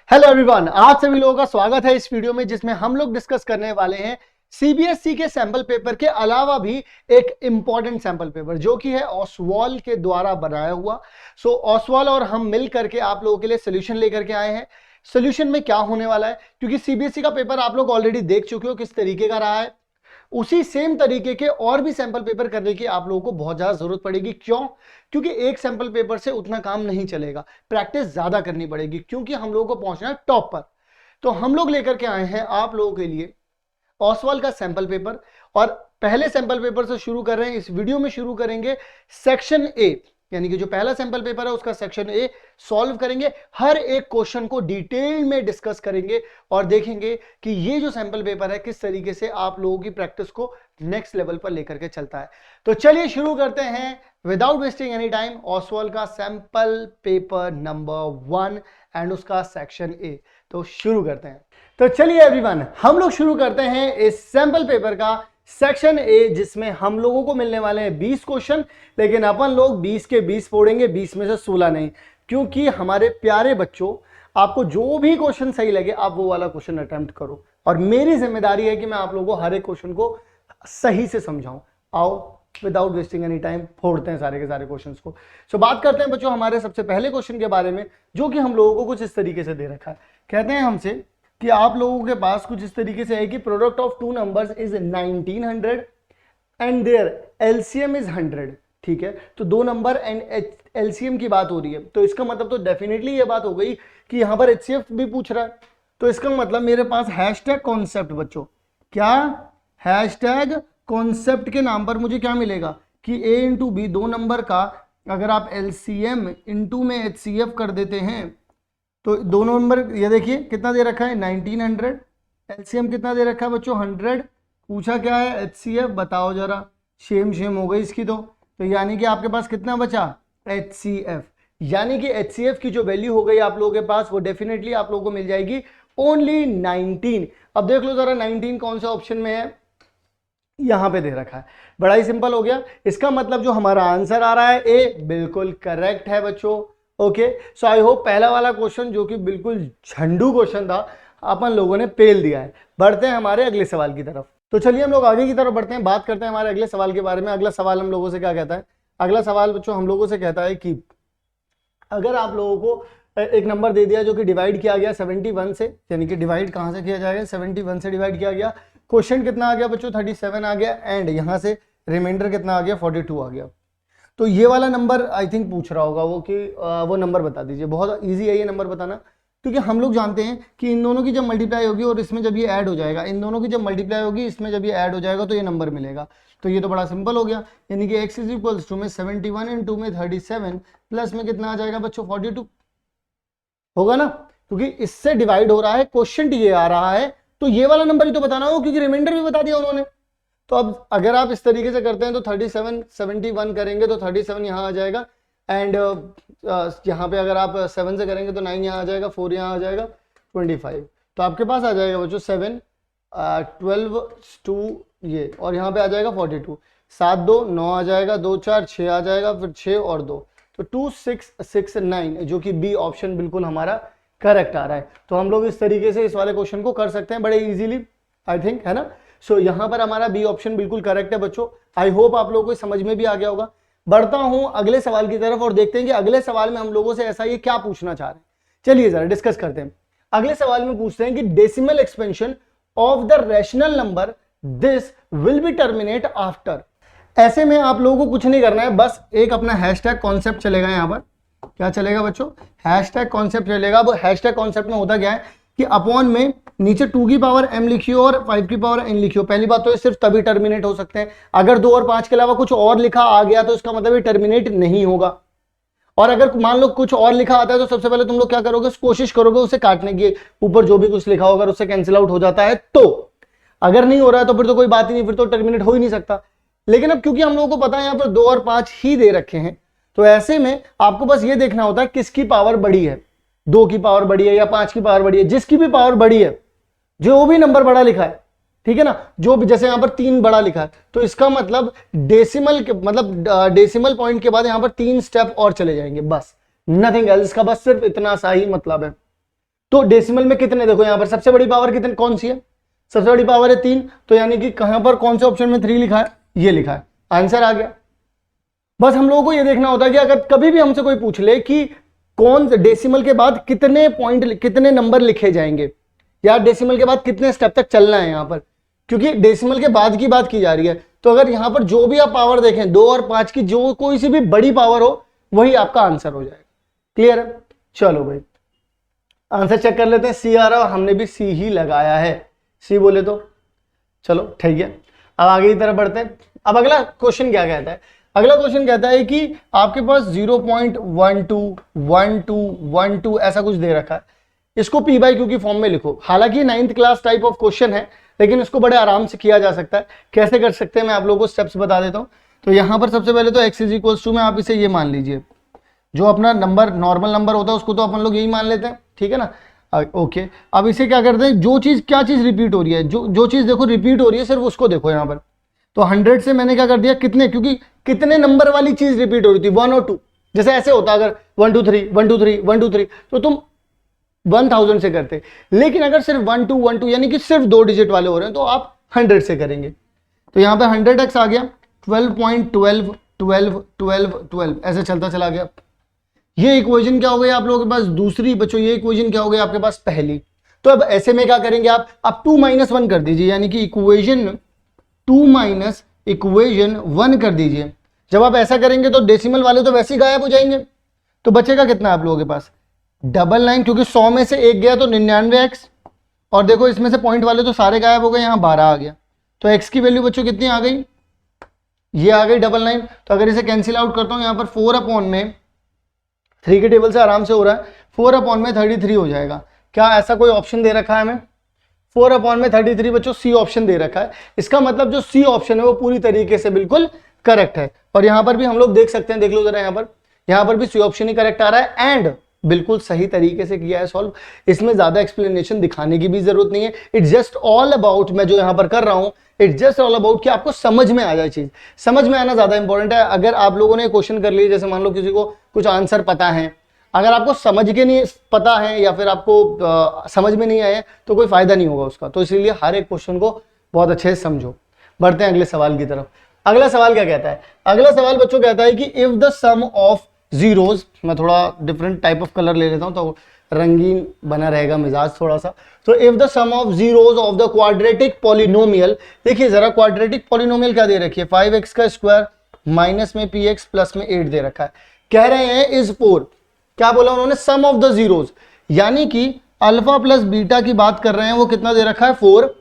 Hello everyone, आप सभी लोगों का स्वागत है इस वीडियो में जिसमें हम लोग डिस्कस करने वाले हैं सीबीएसई के सैंपल पेपर के अलावा भी एक इंपॉर्टेंट सैंपल पेपर जो कि है ओसवाल के द्वारा बनाया हुआ। ओसवाल और हम मिल करके आप लोगों के लिए सोल्यूशन लेकर के आए हैं। सोल्यूशन में क्या होने वाला है, क्योंकि सीबीएसई का पेपर आप लोग ऑलरेडी देख चुके हो किस तरीके का रहा है, उसी सेम तरीके के और भी सैंपल पेपर करने की आप लोगों को बहुत ज्यादा जरूरत पड़ेगी। क्यों? क्योंकि एक सैंपल पेपर से उतना काम नहीं चलेगा, प्रैक्टिस ज्यादा करनी पड़ेगी, क्योंकि हम लोगों को पहुंचना है टॉप पर। तो हम लोग लेकर के आए हैं आप लोगों के लिए ओसवाल का सैंपल पेपर, और पहले सैंपल पेपर से शुरू कर रहे हैं। इस वीडियो में शुरू करेंगे सेक्शन ए, यानी कि जो पहला सैंपल पेपर है उसका सेक्शन ए सॉल्व करेंगे। हर एक क्वेश्चन को डिटेल में डिस्कस करेंगे और देखेंगे कि ये जो सैंपल पेपर है किस तरीके से आप लोगों की प्रैक्टिस को नेक्स्ट लेवल पर लेकर के चलता है। तो चलिए शुरू करते हैं without wasting any time Oswal का सैंपल पेपर नंबर 1 एंड उसका सेक्शन ए। तो शुरू करते हैं। तो चलिए एवरीवन, हम लोग शुरू करते हैं इस सैंपल पेपर का सेक्शन ए, जिसमें हम लोगों को मिलने वाले हैं 20 क्वेश्चन, लेकिन अपन लोग 20 के 20 फोड़ेंगे, 20 में से 16 नहीं, क्योंकि हमारे प्यारे बच्चों आपको जो भी क्वेश्चन सही लगे आप वो वाला क्वेश्चन अटेम्प्ट करो, और मेरी जिम्मेदारी है कि मैं आप लोगों को हर एक क्वेश्चन को सही से समझाऊं। आओ विदाउट वेस्टिंग एनी टाइम फोड़ते हैं सारे के सारे क्वेश्चंस को। बात करते हैं बच्चों हमारे सबसे पहले क्वेश्चन के बारे में, जो कि हम लोगों को कुछ इस तरीके से दे रखा है। कहते हैं हमसे कि आप लोगों के पास कुछ इस तरीके से है कि product of two numbers is 1900 and their LCM is 100। ठीक है, तो दो नंबर एंड एलसीएम की बात हो रही है, तो इसका मतलब तो डेफिनेटली ये बात हो गई कि यहां पर एचसीएफ भी पूछ रहा है। तो इसका मतलब मेरे पास हैशटैग कॉन्सेप्ट बच्चों, क्या हैशटैग कॉन्सेप्ट के नाम पर मुझे क्या मिलेगा कि ए इंटू बी, दो नंबर का अगर आप एलसीएम इंटू में एचसीएफ कर देते हैं तो दोनों नंबर, ये देखिए कितना दे रखा है 1900, एलसीएम कितना दे रखा है बच्चों 100, पूछा क्या है एचसीएफ, बताओ जरा। शेम हो गई इसकी। तो यानी कि आपके पास कितना बचा एचसीएफ, यानी कि एचसीएफ की जो वैल्यू हो गई आप लोगों के पास वो डेफिनेटली आप लोगों को मिल जाएगी ओनली 19। अब देख लो जरा 19 कौन सा ऑप्शन में है, यहां पे दे रखा है। बड़ा ही सिंपल हो गया। इसका मतलब जो हमारा आंसर आ रहा है ए बिल्कुल करेक्ट है बच्चों। ओके, सो आई होप पहला वाला क्वेश्चन जो कि बिल्कुल झंडू क्वेश्चन था अपन लोगों ने पेल दिया है। बढ़ते हैं हमारे अगले सवाल की तरफ। तो चलिए हम लोग आगे की तरफ बढ़ते हैं, बात करते हैं हमारे अगले सवाल के बारे में। अगला सवाल हम लोगों से क्या कहता है? अगला सवाल बच्चों हम लोगों से कहता है कि अगर आप लोगों को एक नंबर दे दिया जो कि डिवाइड किया गया 71 से, यानी कि डिवाइड कहां से किया जाएगा 71 से डिवाइड किया गया, क्वेश्चन कितना आ गया बच्चों 37 आ गया, एंड यहां से रिमाइंडर कितना आ गया 42 आ गया। तो ये वाला नंबर आई थिंक पूछ रहा होगा वो कि वो नंबर बता दीजिए। बहुत इजी है ये नंबर बताना, क्योंकि हम लोग जानते हैं कि इन दोनों की जब मल्टीप्लाई होगी और इसमें जब ये ऐड हो जाएगा, इन दोनों की जब मल्टीप्लाई होगी इसमें जब ये ऐड हो जाएगा तो ये नंबर मिलेगा। तो ये तो बड़ा सिंपल हो गया, यानी कि x इज इक्वल्स टू में 71 इन 2 में 37 प्लस में कितना आ जाएगा बच्चों 42 होगा ना, क्योंकि इससे डिवाइड हो रहा है, क्वेश्चन ये आ रहा है, तो ये वाला नंबर ही तो बताना हो, क्योंकि रिमाइंडर भी बता दिया उन्होंने। तो अब अगर आप इस तरीके से करते हैं तो 37 71 करेंगे तो 37 यहाँ आ जाएगा, एंड यहाँ पे अगर आप 7 से करेंगे तो 9 यहाँ आ जाएगा, 4 यहाँ आ जाएगा, 25। तो आपके पास आ जाएगा बच्चों 7 12 2 ये, और यहाँ पे आ जाएगा 42, 7 2 9 आ जाएगा, 2 4 6 आ जाएगा, फिर 6 और 2 तो 2 6 6 9, जो कि बी ऑप्शन बिल्कुल हमारा करेक्ट आ रहा है। तो हम लोग इस तरीके से इस वाले क्वेश्चन को कर सकते हैं बड़े इजीली, आई थिंक, है ना। सो यहाँ पर हमारा बी ऑप्शन बिल्कुल करेक्ट है बच्चों। आई होप आप लोगों को समझ में भी आ गया होगा। बढ़ता हूं अगले सवाल की तरफ और देखते हैं कि अगले सवाल में हम लोगों से ऐसा ये क्या पूछना चाह रहे हैं। चलिए जरा डिस्कस करते हैं। अगले सवाल में पूछते हैं कि decimal expansion of the rational number this will be terminate after. ऐसे में आप लोगों को कुछ नहीं करना है, बस एक अपना हैशटैग कॉन्सेप्ट चलेगा। यहाँ पर क्या चलेगा बच्चों? हैशटैग कॉन्सेप्ट चलेगा। अब हैशटैग कॉन्सेप्ट में होता क्या है कि अपॉन में नीचे 2 की पावर m लिखियो और 5 की पावर n लिखियो। पहली बात तो ये सिर्फ तभी टर्मिनेट हो सकते हैं, अगर 2 और 5 के अलावा कुछ और लिखा आ गया तो इसका मतलब ये टर्मिनेट नहीं होगा। और अगर मान लो कुछ और लिखा आता है तो सबसे पहले तुम लोग क्या करोगे, कोशिश करोगे उसे काटने की, ऊपर जो भी कुछ लिखा होगा उससे कैंसिल आउट हो जाता है। तो अगर नहीं हो रहा है तो फिर तो कोई बात ही नहीं, फिर तो टर्मिनेट हो ही नहीं सकता। लेकिन अब क्योंकि हम लोगों को पता है यहाँ पर 2 और 5 ही दे रखे हैं, तो ऐसे में आपको बस ये देखना होता है किसकी पावर बड़ी है, 2 की पावर बड़ी है या 5 की पावर बड़ी है। जिसकी भी पावर बड़ी है, जो भी नंबर बड़ा लिखा है, ठीक है ना, जो भी, जैसे यहां पर 3 बड़ा लिखा है तो इसका मतलब डेसिमल के मतलब डेसिमल पॉइंट के बाद यहां पर 3 स्टेप और चले जाएंगे, बस नथिंग एल्स। इसका बस सिर्फ इतना सा ही मतलब है। तो डेसिमल में कितने, देखो यहाँ पर सबसे बड़ी पावर कितनी कौन सी है, सबसे बड़ी पावर है 3, तो यानी कि कहां पर कौन से ऑप्शन में 3 लिखा है, ये लिखा है, आंसर आ गया। बस हम लोगों को ये देखना होता है कि अगर कभी भी हमसे कोई पूछ ले कि कौन डेसिमल के बाद कितने पॉइंट कितने नंबर लिखे जाएंगे या डेसिमल के बाद कितने स्टेप तक चलना है, यहां पर क्योंकि डेसिमल के बाद की बात की जा रही है, तो अगर यहां पर जो भी आप पावर देखें 2 और 5 की जो कोई सी भी बड़ी पावर हो वही आपका आंसर हो जाएगा। क्लियर है? चलो भाई आंसर चेक कर लेते हैं। सी आ रहा है, हमने भी सी ही लगाया है, सी बोले तो चलो ठीक है। अब आगे की तरफ बढ़ते हैं। अब अगला क्वेश्चन क्या कहता है, अगला क्वेश्चन कहता है कि आपके पास 0.12 ऐसा कुछ दे रखा है, इसको पी बाई क्यू की फॉर्म में लिखो। हालांकि 9th class type of question है लेकिन इसको बड़े आराम से किया जा सकता है। कैसे कर सकते हैं मैं आप लोगों को स्टेप्स बता देता हूं। तो यहां पर सबसे पहले तो x इज इक्वल्स टू में आप इसे ये मान लीजिए, जो अपना नंबर नॉर्मल नंबर होता है उसको तो अपन लोग यही मान लेते हैं, ठीक है ना। ओके अब इसे क्या करते हैं, जो चीज क्या चीज रिपीट हो रही है, जो चीज देखो रिपीट हो रही है सिर्फ उसको देखो यहाँ पर। तो 100 से मैंने क्या कर दिया कितने, क्योंकि कितने नंबर वाली चीज रिपीट हो रही थी 1 और 2, जैसे ऐसे होता अगर 1 2 3 1 2 3 1 2 3 तो तुम 1000 से करते, लेकिन अगर सिर्फ 1 2 1 2 यानी कि सिर्फ 2 डिजिट वाले हो रहे हैं तो आप 100 से करेंगे। तो यहाँ पे 100x आ गया, 12.12 12 12 12 ऐसे चलता चला गया। ये इक्वेशन क्या हो गई आप लोगों के पास दूसरी, बच्चों ये इक्वेशन क्या हो गई आपके पास पहली। तो अब ऐसे में क्या करेंगे आप 2 - 1 कर दीजिए, यानी कि इक्वेशन 2 - इक्वेशन 1 कर दीजिए। जब आप ऐसा करेंगे तो डेसिमल वाले तो वैसे ही गायब हो जाएंगे, तो बचेगा कितना आप लोगों के पास 99, क्योंकि 100 में से एक गया तो 99x, और देखो इसमें से पॉइंट वाले तो सारे गायब हो गए, यहाँ 12 आ गया। तो x की वैल्यू बच्चों कितनी आ गई, ये आ गई 99। तो अगर इसे कैंसिल आउट करता हूँ यहाँ पर 4/3 के टेबल से आराम से हो रहा है, 4/33 हो जाएगा। क्या ऐसा कोई ऑप्शन दे रखा है हमें, 4/33 बच्चों सी ऑप्शन दे रखा है। इसका मतलब जो सी ऑप्शन है वो पूरी तरीके से बिल्कुल करेक्ट है। और यहां पर भी हम लोग देख सकते हैं, देख लो जरा यहां पर भी सी ऑप्शन ही करेक्ट आ रहा है एंड बिल्कुल सही तरीके से किया है सॉल्व। इसमें ज्यादा एक्सप्लेनेशन दिखाने की भी जरूरत नहीं है, इट्स जस्ट ऑल अबाउट, मैं जो यहां पर कर रहा हूं इट्स जस्ट ऑल अबाउट कि आपको समझ में आ जाए चीज। समझ में आना ज्यादा इंपॉर्टेंट है। अगर आप लोगों ने क्वेश्चन कर लिया, जैसे मान लो किसी को कुछ आंसर पता है, अगर आपको समझ के नहीं पता है या फिर आपको समझ में नहीं आया तो कोई फायदा नहीं होगा उसका। तो इसीलिए हर एक क्वेश्चन को बहुत अच्छे से समझो। बढ़ते हैं अगले सवाल की तरफ। अगला सवाल क्या कहता है, अगला सवाल बच्चों कहता है कि if the sum of zeros, मैं थोड़ा डिफरेंट टाइप ऑफ कलर ले लेता हूं तो रंगीन बना रहेगा मिजाज थोड़ा सा। तो if the sum of zeros of the quadratic polynomial, देखिए जरा क्वाड्रेटिक पॉलिनोमियल क्या दे रखी है, 5x का स्क्वायर माइनस में px प्लस में 8 दे रखा है। कह रहे हैं इज 4, क्या बोला उन्होंने, सम ऑफ द जीरोज, यानी कि अल्फा प्लस बीटा की बात कर रहे हैं, वो कितना दे रखा है 4।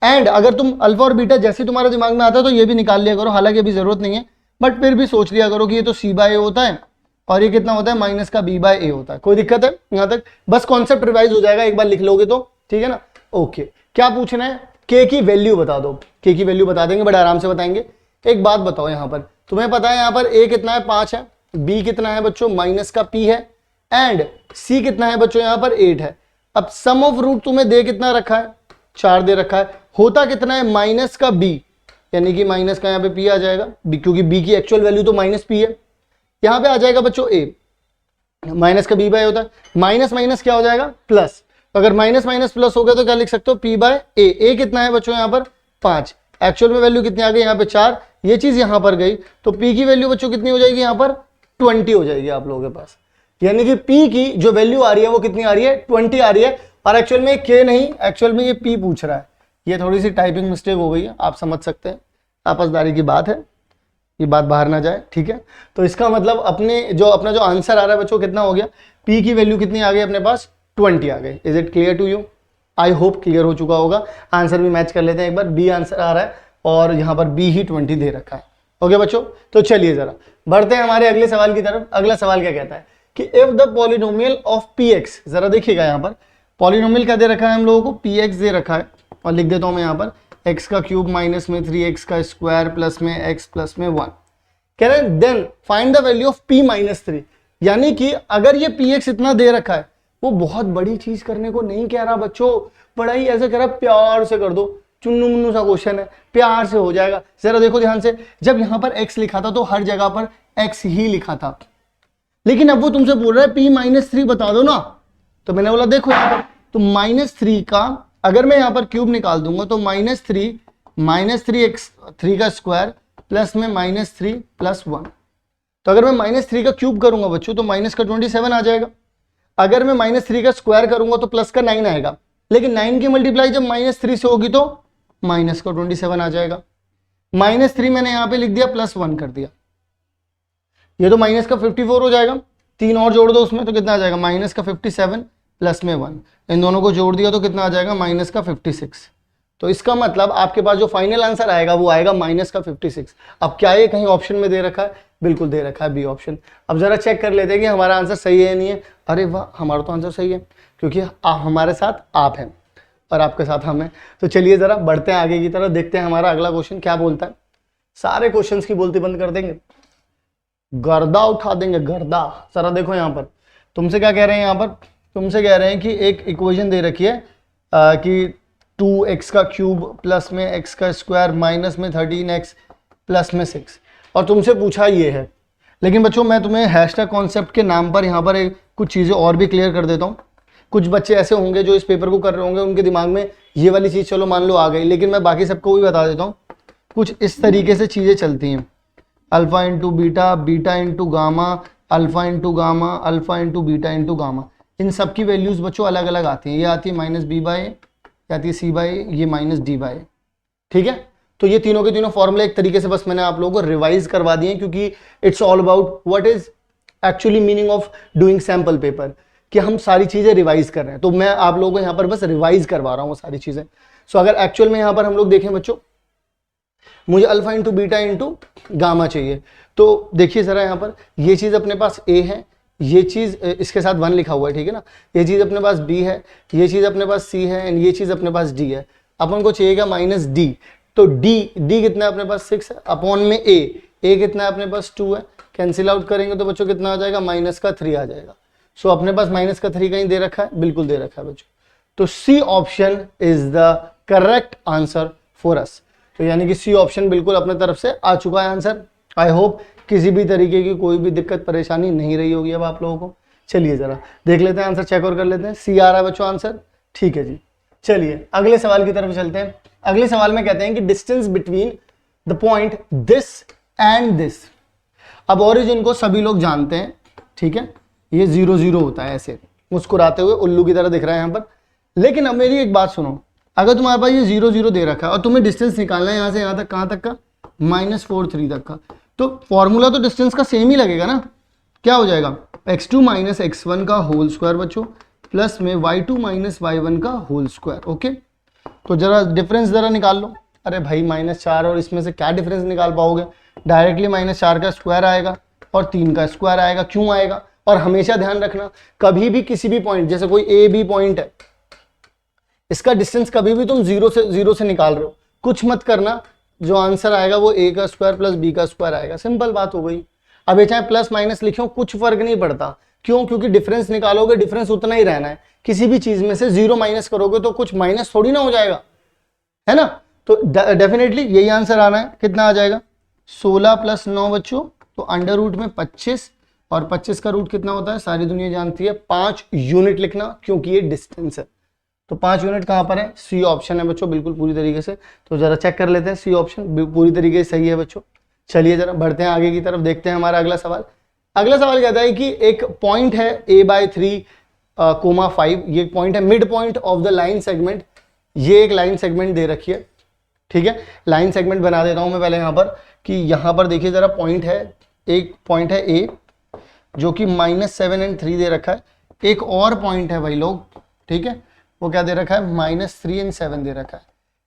एंड अगर तुम अल्फा और बीटा जैसे तुम्हारे दिमाग में आता है तो ये भी निकाल लिया करो, हालांकि अभी जरूरत नहीं है बट फिर भी सोच लिया करो कि ये तो c बाय ए होता है और ये कितना होता है माइनस का b बाय ए होता है। कोई दिक्कत है यहां तक, बस कॉन्सेप्ट रिवाइज हो जाएगा एक बार लिख लोगे तो, ठीक है ना। ओके क्या पूछना है, k की वैल्यू बता दो, k की वैल्यू बता देंगे, बड़े आराम से बताएंगे। एक बात बताओ, यहां पर तुम्हें पता है यहां पर a कितना है 5 है, b कितना है बच्चों माइनस का p है, एंड c कितना है बच्चों यहाँ पर 8 है। अब सम ऑफ रूट तुम्हें दे कितना रखा है 4 दे रखा है, होता कितना है माइनस का b, यानी कि माइनस का यहाँ पे p आ जाएगा b, क्योंकि b की एक्चुअल वैल्यू तो माइनस p है। यहाँ पे आ जाएगा बच्चों a, माइनस का b बाय होता है, माइनस माइनस क्या हो जाएगा प्लस, तो अगर माइनस माइनस प्लस हो गया तो क्या लिख सकते हो p बाय a कितना है बच्चों यहाँ पर 5, एक्चुअल में वैल्यू कितनी आ गई यहाँ पे 4, ये चीज यहाँ पर गई तो p की वैल्यू बच्चों कितनी हो जाएगी यहाँ पर 20 हो जाएगी आप लोगों के पास। यानी कि p की जो वैल्यू आ रही है वो कितनी आ रही है 20 आ रही है, और एक्चुअल में k नहीं, एक्चुअल में ये p पूछ रहा है। ये थोड़ी सी टाइपिंग मिस्टेक हो गई है, आप समझ सकते हैं, आपसदारी की बात है, ये बात बाहर ना जाए, ठीक है। तो इसका मतलब अपना जो आंसर आ रहा है बच्चों कितना हो गया, p की वैल्यू कितनी आ गई अपने पास 20 आ गई। Is it clear to you, I hope clear हो चुका होगा। आंसर भी मैच कर लेते हैं एक बार, b आंसर आ रहा है और यहाँ पर b ही 20 दे रखा है। ओके बच्चों, तो चलिए जरा बढ़ते हैं हमारे अगले सवाल की तरफ। अगला सवाल क्या कहता है कि if the polynomial of px, जरा देखिएगा यहाँ पर पॉलिनोमियल क्या दे रखा है हम लोगों को, px दे रखा है, और लिख देता हूं मैं यहाँ पर x का क्यूब माइनस में 3x का स्क्वायर प्लस में x प्लस में 1। कह रहे हैं then find the value of p minus 3, यानी कि अगर ये px इतना दे रखा है, वो बहुत बड़ी चीज करने को नहीं कह रहा बच्चों, पढ़ाई ऐसे कह रहा प्यार से कर दो, चुन्नू मुन्नू सा क्वेश्चन है, प्यार से हो जाएगा। जरा देखो ध्यान से, जब यहाँ पर x लिखा था तो हर जगह पर x ही लिखा था, लेकिन अब वो तुमसे बोल रहा है p माइनस 3 बता दो ना, तो तो मैंने बोला देखो यहाँ पर, तो -3 का अगर मैं यहाँ पर क्यूब निकाल दूंगा तो -3 एक्स 3 का स्क्वायर प्लस में -3 + 1। तो अगर मैं -3 का क्यूब करूंगा बच्चों तो माइनस का 27 आ जाएगा। अगर मैं -3 का स्क्वायर करूंगा तो प्लस का 9 आएगा, लेकिन 9 की मल्टीप्लाई जब -3 से होगी तो माइनस का 27 आ जाएगा। -3 मैंने यहाँ पे लिख दिया, +1 कर दिया, ये तो माइनस का 54 हो जाएगा। 3 और जोड़ दो उसमें तो कितना आ जाएगा, माइनस का 57 प्लस में 1, इन दोनों को जोड़ दिया तो कितना आ जाएगा, माइनस का 56। तो इसका मतलब आपके पास जो फाइनल आंसर आएगा वो आएगा माइनस का 56। अब क्या ये कहीं ऑप्शन में दे रखा है, बिल्कुल दे रखा है, बी ऑप्शन। अब जरा चेक कर लेते हैं कि हमारा आंसर सही है नहीं है। अरे वाह, हमारा तो आंसर सही है, क्योंकि हमारे साथ आप हैं और आपके साथ हम हैं। तो चलिए जरा बढ़ते हैं आगे की तरफ, देखते हैं हमारा अगला क्वेश्चन क्या बोलता है। सारे क्वेश्चंस की बोलती बंद कर देंगे, गर्दा उठा देंगे, गर्दा। जरा देखो यहाँ पर तुमसे क्या कह रहे हैं, यहाँ पर तुमसे कह रहे हैं कि एक इक्वेशन दे रखी है कि 2x का क्यूब प्लस में x का स्क्वायर माइनस में 13x प्लस में 6, और तुमसे पूछा ये है। लेकिन बच्चों मैं तुम्हें हैशटैग कॉन्सेप्ट के नाम पर यहाँ पर कुछ चीज़ें और भी क्लियर कर देता हूँ। कुछ बच्चे ऐसे होंगे जो इस पेपर को कर रहे होंगे, उनके दिमाग में ये वाली चीज़ चलो मान लो आ गई, लेकिन मैं बाकी सबको भी बता देता हूँ। कुछ इस तरीके से चीज़ें चलती हैं, alpha into beta, beta into gamma, alpha into gamma, alpha into beta into gamma. इन सब की वैल्यूज़ बच्चों अलग अलग आती हैं। ये आती है -b/a, आती है c/a, ये -d/a। ठीक है, तो ये तीनों के तीनों फॉर्मूले एक तरीके से बस मैंने आप लोगों को रिवाइज करवा दिए, क्योंकि it's all about what is actually meaning of doing sample paper, कि हम सारी चीजें रिवाइज कर रहे हैं। तो मैं आप लोगों को यहाँ पर बस रिवाइज करवा रहा हूँ वो सारी चीजें। सो अगर एक्चुअल में यहाँ पर हम लोग देखें बच्चों, मुझे alpha into beta into gamma चाहिए, तो देखिए जरा यहाँ पर ये चीज अपने पास a है, ये चीज इसके साथ 1 लिखा हुआ है, ठीक है ना, ये चीज अपने पास b है, ये चीज अपने पास c है, एंड ये चीज अपने पास d है। अपन को चाहिए क्या, -d। तो d कितना है अपने पास 6 है, अपॉन में a कितना है अपने पास 2 है, कैंसिल आउट करेंगे तो बच्चों कितना आ जाएगा, -3 आ जाएगा। सो अपने पास -3 कहीं दे रखा है, बिल्कुल दे रखा है बच्चों। तो C option is the correct answer for us. तो यानी कि सी ऑप्शन बिल्कुल अपने तरफ से आ चुका है आंसर। आई होप किसी भी तरीके की कोई भी दिक्कत परेशानी नहीं रही होगी अब आप लोगों को। चलिए जरा देख लेते हैं आंसर, चेक और कर लेते हैं। सी आ रहा है बच्चों आंसर, ठीक है जी। चलिए अगले सवाल की तरफ चलते हैं। अगले सवाल में कहते हैं कि distance between the point this and this. अब ओरिजिन को सभी लोग जानते हैं, ठीक है, ये 0 0 होता है, ऐसे मुस्कुराते हुए उल्लू की तरह दिख रहा है यहाँ पर। लेकिन अब मेरी एक बात सुनो, अगर तुम्हारे पास ये 0 0 दे रखा है और तुम्हें डिस्टेंस निकालना है यहाँ से यहाँ तक, कहाँ तक का, -4 3 तक का, तो फॉर्मूला तो डिस्टेंस का सेम ही लगेगा ना। क्या हो जाएगा, x2 - x1 का होल स्क्वायर बच्चों, प्लस में y2 - y1 का होल स्क्वायर। ओके, तो जरा डिफरेंस जरा निकाल लो। अरे भाई -4 और इसमें से क्या डिफरेंस निकाल पाओगे, डायरेक्टली -4 का स्क्वायर आएगा और 3 का स्क्वायर आएगा। क्यों आएगा, और हमेशा ध्यान रखना कभी भी किसी भी पॉइंट, जैसे कोई ए बी पॉइंट है, इसका डिस्टेंस कभी भी तुम 0 से निकाल रहे हो, कुछ मत करना, जो आंसर आएगा वो a का स्क्वायर प्लस b का स्क्वायर आएगा। सिंपल बात हो गई। अब ये चाहे प्लस माइनस लिखो कुछ फर्क नहीं पड़ता। क्यों, क्योंकि डिफरेंस निकालोगे, डिफरेंस उतना ही रहना है। किसी भी चीज में से 0 माइनस करोगे तो कुछ माइनस थोड़ी ना हो जाएगा, है ना। तो डेफिनेटली यही आंसर आना है। कितना आ जाएगा, 16 + 9 बच्चों, तो अंडर रूट में 25, और 25 का रूट कितना होता है, सारी दुनिया जानती है, 5 यूनिट लिखना, क्योंकि ये डिस्टेंस है। तो 5 यूनिट कहाँ पर है, सी ऑप्शन है बच्चों, बिल्कुल पूरी तरीके से। तो जरा चेक कर लेते हैं, सी ऑप्शन पूरी तरीके से सही है बच्चों। चलिए जरा बढ़ते हैं आगे की तरफ, देखते हैं हमारा अगला सवाल। अगला सवाल कहता है कि एक पॉइंट है a/3, 5, ये पॉइंट है mid point of the line segment. ये एक लाइन सेगमेंट दे रखी है, ठीक है। लाइन सेगमेंट बना देता हूं मैं पहले यहाँ पर, कि यहाँ पर देखिए जरा पॉइंट है, एक पॉइंट है a जो कि -7 और 3 दे रखा है। एक और पॉइंट है भाई लोग, ठीक है, वो क्या दे रखा है, -3 और 7 दे रखा है।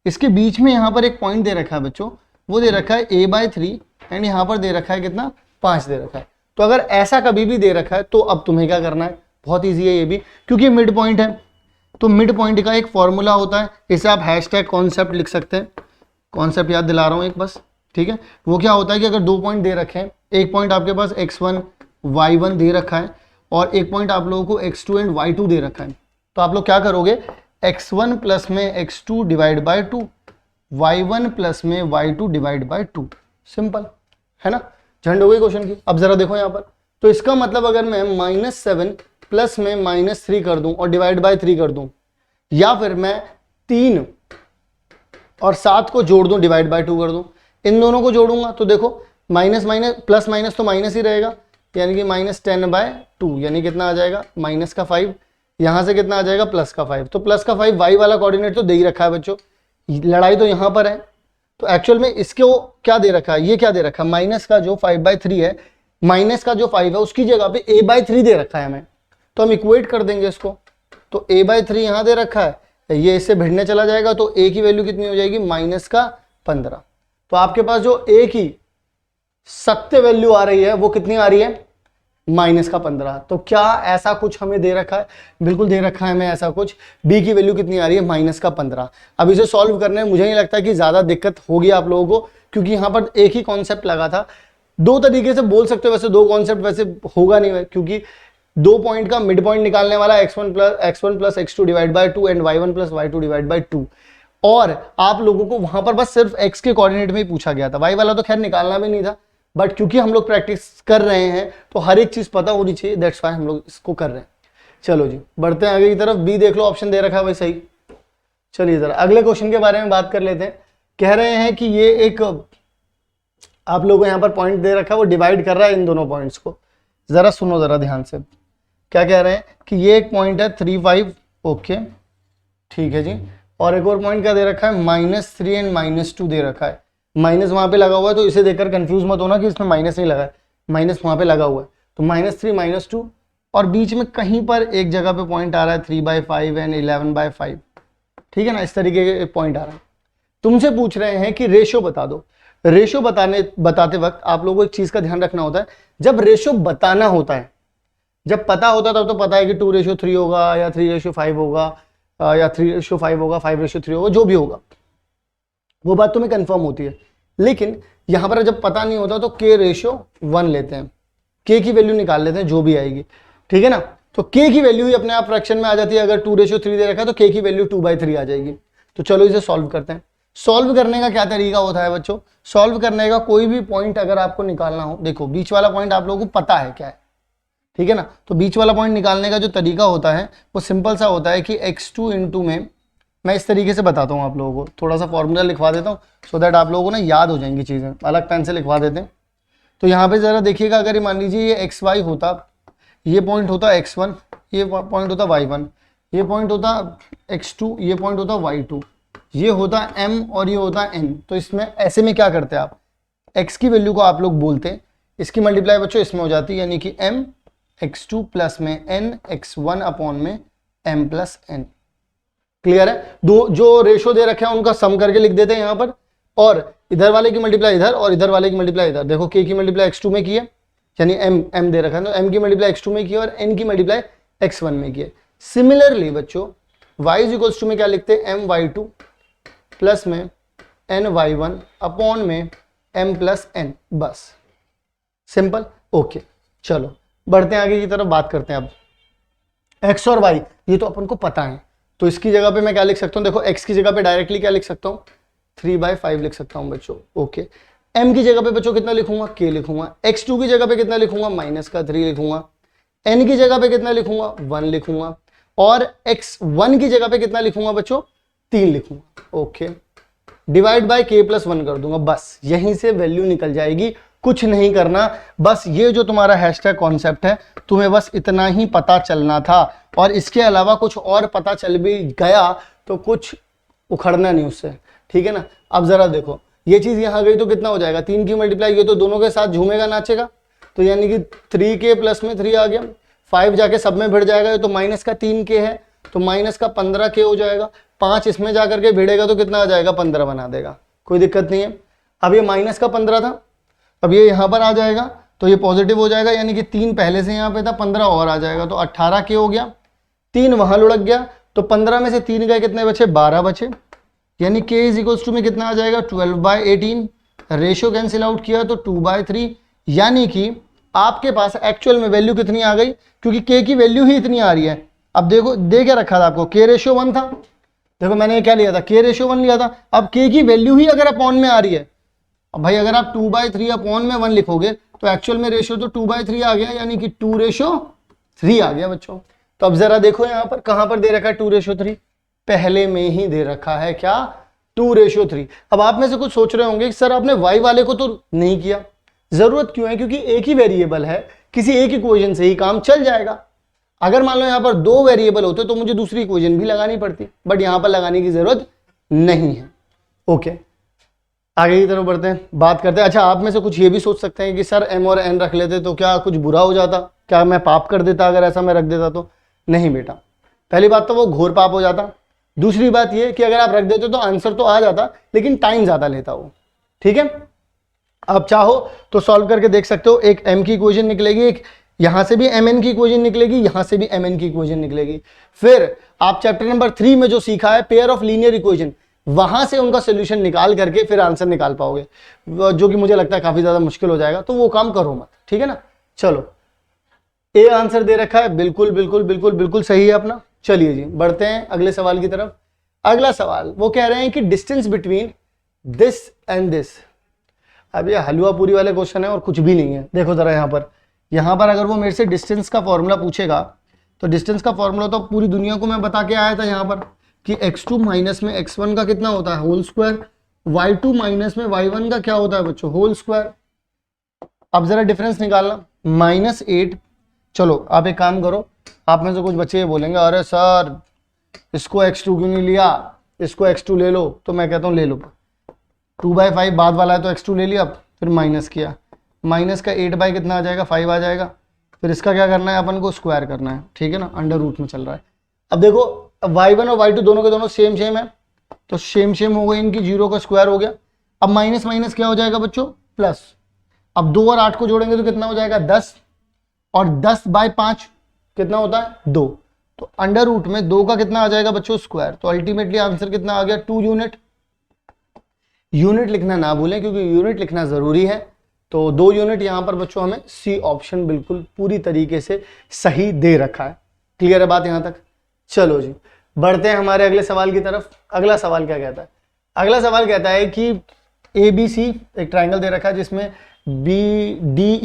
इसके बीच में यहाँ पर एक पॉइंट दे रखा है बच्चों, वो दे रखा है a/3, एंड यहाँ पर दे रखा है कितना, 5 दे रखा है। तो अगर ऐसा कभी भी दे रखा है तो अब तुम्हें क्या करना है, बहुत ईजी है ये भी, क्योंकि मिड पॉइंट है। तो मिड पॉइंट का एक फॉर्मूला होता है, इसे आप हैशटैग कॉन्सेप्ट लिख सकते हैं। कॉन्सेप्ट याद दिला रहा हूँ एक बस, ठीक है। वो क्या होता है कि अगर 2 पॉइंट दे रखे हैं, एक पॉइंट आपके पास x1 y1 दे रखा है और एक पॉइंट आप लोगों को x2 एंड y2 दे रखा है, तो आप लोग क्या करोगे, x1 प्लस में x2 divide by 2, y1 plus में y2 डिवाइड बाय 2। सिंपल है ना, झंड हो गई क्वेश्चन की। अब जरा देखो यहाँ पर, तो इसका मतलब अगर मैं -7 प्लस में -3 कर दूं और डिवाइड बाय 3 कर दूं, या फिर मैं 3 और 7 को जोड़ दूं डिवाइड बाय 2 कर दूं, इन दोनों को जोड़ूंगा तो देखो माइनस माइनस प्लस माइनस तो माइनस ही रहेगा, यानी कि -10/2 यानी कितना आ जाएगा -5, यहां से कितना आ जाएगा +5। तो +5 y वाला कोऑर्डिनेट तो दे ही रखा है बच्चों, लड़ाई तो यहां पर है। तो एक्चुअल में इसको क्या दे रखा है, ये क्या दे रखा है, माइनस का जो 5/3 है, माइनस का जो 5 है उसकी जगह पे a/3 दे रखा है हमें, तो हम इक्वेट कर देंगे इसको। तो a/3 यहां दे रखा है, ये इससे भिड़ने चला जाएगा तो a की वैल्यू कितनी हो जाएगी -15। तो आपके पास जो a की सत्य वैल्यू आ रही है वो कितनी आ रही है -15। तो क्या ऐसा कुछ हमें दे रखा है, बिल्कुल दे रखा है हमें ऐसा कुछ, b की वैल्यू कितनी आ रही है -15। अब इसे सॉल्व करने में मुझे नहीं लगता कि ज्यादा दिक्कत होगी आप लोगों को, क्योंकि यहां पर एक ही कॉन्सेप्ट लगा था। दो तरीके से बोल सकते हो वैसे, दो कॉन्सेप्ट वैसे होगा नहीं, क्योंकि 2 पॉइंट का मिड पॉइंट निकालने वाला x1 + x2 divide by 2 and y1 + y2 divide by 2, और आप लोगों को वहां पर बस सिर्फ x के कोऑर्डिनेट में ही पूछा गया था, y वाला तो खैर निकालना भी नहीं था, बट क्योंकि हम लोग प्रैक्टिस कर रहे हैं तो हर एक चीज पता होनी चाहिए, दैट्स व्हाई हम लोग इसको कर रहे हैं। चलो जी बढ़ते हैं आगे की तरफ, बी देख लो ऑप्शन दे रखा है भाई सही। चलिए जरा अगले क्वेश्चन के बारे में बात कर लेते हैं। कह रहे हैं कि ये एक आप लोगों को यहाँ पर पॉइंट दे रखा है, वो डिवाइड कर रहा है इन दोनों पॉइंट्स को, जरा सुनो जरा ध्यान से। क्या कह रहे हैं कि ये एक पॉइंट है 3, 5, ओके ठीक है जी, और एक और पॉइंट क्या दे रखा है -3 एंड -2 दे रखा है। माइनस वहां पे लगा हुआ है तो इसे देखकर कंफ्यूज मत होना कि इसमें माइनस नहीं लगा है, माइनस वहां पे लगा हुआ है। तो -3 -2 और बीच में कहीं पर एक जगह पे पॉइंट आ रहा है 3/5 एंड 11/5, ठीक है ना, इस तरीके के पॉइंट आ रहा है। तुमसे पूछ रहे हैं कि रेशो बता दो। रेशो बताते वक्त आप लोगों को एक चीज का ध्यान रखना होता है, जब रेशो बताना होता है, जब पता होता है तब तो पता है कि 2:3 होगा या 3:5 होगा या 3:5 होगा, 5:3 होगा, जो भी होगा वो बात तुम्हें कंफर्म होती है। लेकिन यहां पर जब पता नहीं होता तो k/1 लेते हैं, k की वैल्यू निकाल लेते हैं जो भी आएगी, ठीक है ना। तो k की वैल्यू ही अपने आप फ्रैक्शन में आ जाती है, अगर 2:3 दे रखा है तो k की वैल्यू 2/3 आ जाएगी। तो चलो इसे सॉल्व करते हैं। सॉल्व करने का क्या तरीका होता है बच्चों, सॉल्व करने का कोई भी पॉइंट अगर आपको निकालना हो, देखो बीच वाला पॉइंट आप लोगों को पता है क्या है, ठीक है ना। तो बीच वाला पॉइंट निकालने का जो तरीका होता है वो सिंपल सा होता है कि x2 इंटू में, मैं इस तरीके से बताता हूँ आप लोगों को, थोड़ा सा फॉर्मूला लिखवा देता हूँ सो दैट आप लोगों को ना याद हो जाएंगी चीज़ें, अलग पेन से लिखवा देते हैं। तो यहाँ पे ज़रा देखिएगा, अगर ये मान लीजिए ये xy होता, ये पॉइंट होता x1, ये पॉइंट होता y1, ये पॉइंट होता x2, ये पॉइंट होता y2, ये होता m और ये होता n। तो इसमें ऐसे में क्या करते हैं आप, x की वैल्यू को आप लोग बोलते हैं, इसकी मल्टीप्लाई बच्चों इसमें हो जाती है, यानी कि m x2 प्लस में n x1 अपॉन में m प्लस n। क्लियर है, दो जो रेशो दे रखे हैं उनका सम करके लिख देते हैं यहाँ पर, और इधर वाले की मल्टीप्लाई इधर और इधर वाले की मल्टीप्लाई इधर। देखो k की मल्टीप्लाई x2 में की है, यानी m दे रखा है तो m की मल्टीप्लाई x2 में की है और n की मल्टीप्लाई x1 में की है। सिमिलरली बच्चों y इज इक्वल्स टू में क्या लिखते हैं, m y2 प्लस में n y1 अपॉन में m प्लस n, बस सिंपल। ओके चलो बढ़ते हैं आगे की तरफ, बात करते हैं अब x और y, ये तो अपन को पता है, तो इसकी जगह पे मैं क्या लिख सकता हूँ, देखो x की जगह पे डायरेक्टली क्या लिख सकता हूँ, 3/5 लिख सकता हूँ बच्चों। ओके m की जगह पे बच्चों कितना लिखूंगा, k लिखूंगा, x2 की जगह पे कितना लिखूंगा, -3 लिखूंगा, n की जगह पे कितना लिखूंगा, 1 लिखूंगा, और x1 की जगह पे कितना लिखूंगा बच्चों, 3 लिखूंगा। ओके डिवाइड बाय k+1 कर दूंगा, बस यहीं से वैल्यू निकल जाएगी, कुछ नहीं करना। बस ये जो तुम्हारा हैशटैग कॉन्सेप्ट है, तुम्हें बस इतना ही पता चलना था, और इसके अलावा कुछ और पता चल भी गया तो कुछ उखड़ना नहीं उससे, ठीक है ना। अब जरा देखो ये चीज यहाँ गई तो कितना हो जाएगा, 3 की मल्टीप्लाई, ये तो दोनों के साथ झूमेगा नाचेगा, तो यानी कि 3k प्लस में 3 आ गया, 5 जाके सब में भिड़ जाएगा, ये तो माइनस का 3k है तो माइनस का 15k हो जाएगा, 5 इसमें जाकर के भिड़ेगा तो कितना आ जाएगा, 15 बना देगा, कोई दिक्कत नहीं है। अब ये माइनस का 15 था, अब ये यहाँ पर आ जाएगा तो ये पॉजिटिव हो जाएगा, यानी कि 3 पहले से यहाँ पे था, 15 और आ जाएगा तो 18k हो गया, 3 वहां लुढ़क गया तो 15 में से 3 गए, कितने बचे, 12 बचे, यानी k इज इक्वल्स टू में कितना आ जाएगा, 12/18। रेशियो कैंसिल आउट किया तो 2/3, यानी कि आपके पास एक्चुअल में वैल्यू कितनी आ गई, क्योंकि k की वैल्यू ही इतनी आ रही है। अब देखो दे क्या रखा था आपको, k/1 था, देखो मैंने क्या लिया था, k/1 लिया था। अब k की वैल्यू ही अगर अपॉन में आ रही है, अब भाई अगर आप 2/3 अपॉन में 1 लिखोगे तो एक्चुअल में रेशियो तो 2/3 आ गया, यानी कि 2:3 3 आ गया बच्चों। तो अब जरा देखो यहाँ पर कहां पर दे रखा है 2:3, पहले में ही दे रखा है क्या 2:3। अब आप में से कुछ सोच रहे होंगे कि सर आपने y वाले को तो नहीं किया, जरूरत क्यों है, क्योंकि एक ही वेरिएबल है, किसी एक इक्वेशन से ही काम चल जाएगा। अगर मान लो यहाँ पर 2 वेरिएबल होते तो मुझे दूसरी इक्वेशन भी लगानी पड़ती, बट यहाँ पर लगाने की जरूरत नहीं है। ओके, आगे की तरफ बढ़ते हैं, बात करते हैं। अच्छा, आप में से कुछ ये भी सोच सकते हैं कि सर m और n रख लेते तो क्या कुछ बुरा हो जाता, क्या मैं पाप कर देता अगर ऐसा मैं रख देता तो? नहीं बेटा, पहली बात तो वो घोर पाप हो जाता। दूसरी बात ये कि अगर आप रख देते तो आंसर तो आ जाता, लेकिन टाइम ज्यादा लेता वो। ठीक है, आप चाहो तो सॉल्व करके देख सकते हो। एक m की इक्वेशन निकलेगी, एक यहां से भी mn की इक्वेशन निकलेगी, यहां से भी mn की इक्वेशन निकलेगी। फिर आप चैप्टर नंबर 3 में जो सीखा है पेयर ऑफ लीनियर इक्वेशन, वहां से उनका सोल्यूशन निकाल करके फिर आंसर निकाल पाओगे, जो कि मुझे लगता है काफी ज्यादा मुश्किल हो जाएगा, तो वो काम करो मत। ठीक है ना, चलो ए आंसर दे रखा है, बिल्कुल बिल्कुल बिल्कुल बिल्कुल सही है अपना। चलिए जी बढ़ते हैं अगले सवाल की तरफ। अगला सवाल वो कह रहे हैं कि distance between this and this. अब ये हलवा पूरी वाले क्वेश्चन है और कुछ भी नहीं है। देखो जरा यहाँ पर अगर वो मेरे से डिस्टेंस का फॉर्मूला पूछेगा तो डिस्टेंस का फॉर्मूला तो पूरी दुनिया को मैं बता के आया था यहाँ पर कि x2 माइनस में x1 का कितना होता है होल स्क्वायर, y2 माइनस में y1 का क्या होता है बच्चों होल स्क्वायर। अब जरा डिफरेंस निकालना -8। चलो आप एक काम करो, आप में से कुछ बच्चे ये बोलेंगे अरे सर इसको x2 क्यों नहीं लिया, इसको x2 ले लो। तो मैं कहता हूँ ले लो, 2/5 बाद वाला है तो x2 ले लिया, फिर माइनस किया, माइनस का 8 कितना आ जाएगा 5 आ जाएगा। फिर इसका क्या करना है अपन को स्क्वायर करना है। ठीक है ना, अंडर रूट में चल रहा है। अब देखो y1 और y2 दोनों के दोनों सेम सेम है, तो सेम हो गई इनकी, 0 का स्क्वायर हो गया। अब माइनस माइनस क्या हो जाएगा बच्चों प्लस। अब 2 और 8 को जोड़ेंगे तो कितना हो जाएगा 10, और 10/5 कितना होता है 2, तो अंडर रूट में 2 का कितना आ जाएगा बच्चों स्क्वायर। तो अल्टीमेटली आंसर कितना आ गया 2 यूनिट। यूनिट लिखना ना भूलें क्योंकि यूनिट लिखना जरूरी है। तो 2 यूनिट यहां पर बच्चों हमें सी ऑप्शन बिल्कुल पूरी तरीके से सही दे रखा है। क्लियर है बात यहां तक? चलो जी बढ़ते हैं हमारे अगले सवाल की तरफ। अगला सवाल क्या कहता है? अगला सवाल कहता है कि ABC एक ट्राइंगल दे रखा है जिसमें DE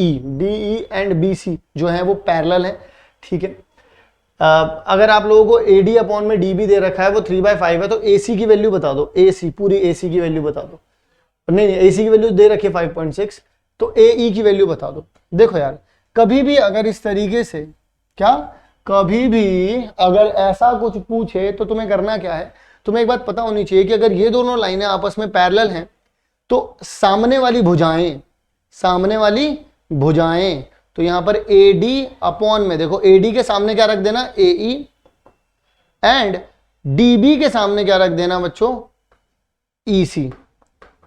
एंड BC जो है वो पैरेलल है। ठीक है, अगर आप लोगों को AD अपॉन में DB दे रखा है वो 3/5 है, तो AC की वैल्यू बता दो। AC पूरी AC की वैल्यू बता दो। नहीं AC की वैल्यू दे रखी है 5.6, तो AE की वैल्यू बता दो। देखो यार कभी भी अगर इस तरीके से कभी भी अगर ऐसा कुछ पूछे तो तुम्हें करना क्या है, तुम्हें एक बात पता होनी चाहिए कि अगर ये दोनों लाइनें आपस में पैरेलल हैं तो सामने वाली भुजाएं तो यहां पर AD अपॉन में देखो AD के सामने क्या रख देना AE, एंड DB के सामने क्या रख देना बच्चों EC।